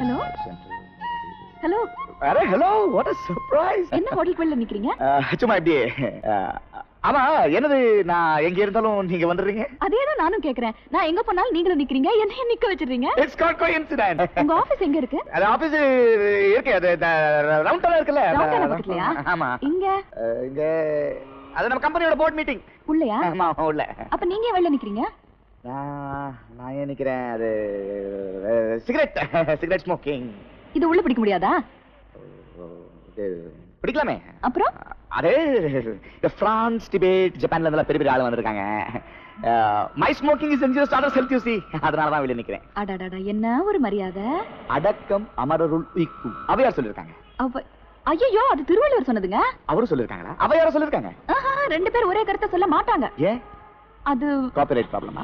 Hello hello. Array hello, what a surprise. என்ன ஹோட்டலுக்கு வெளில நிக்கிறீங்க? சும்மா இப்படியே. ஆமா, என்னது நான் எங்க இருந்தாலும் நீங்க வந்துடுறீங்க? அதேதான் நானும் கேக்குறேன். நான் எங்க போனாலும் நீங்களும் நிக்கிறீங்க, என்ன நிக்க வச்சிடுறீங்க? It's God coincidence. உங்க ஆபீஸ் எங்க இருக்கு? அது ஆபீஸ் இருக்கு, அது ரவுண்ட் டவுன் இருக்குல்ல. ரவுண்ட் டவுன் பக்கத்துலயா? ஆமா. இங்க இங்க அது நம்ம கம்பெனியோட போர்ட் மீட்டிங். உள்ளயா? ஆமா உள்ள. அப்ப நீங்க ஏன் வெளில நிக்கிறீங்க? நான் ஏன் நிக்கிறேன், அது சிகரெட் ஸ்மோக்கிங். இது உள்ள பிடிக்க முடியாதா? பிடிக்கலாமே. அப்புறம் அது பிரான்ஸ், டிபேட், ஜப்பான்ல இருந்து பெரிய பெரிய ஆளு வந்திருக்காங்க. My smoking is injurious to others health, you see. அதனால தான் வெளிய நிக்கிறேன். அடடடா, என்ன ஒரு மரியாதை. அடக்கம் அமரருள் உய்க்கும் அவையார் சொல்லிருக்காங்க. ஐயோ, அது திருவள்ளுவர் சொன்னதுங்க. அவரு சொல்லிருக்காங்களா? அவையார் சொல்லிருக்காங்க. ரெண்டு பேரும் ஒரே கருத்தை சொல்ல மாட்டாங்க. ஏன்? அது காப்பிரைட் ப்ராப்ளமா?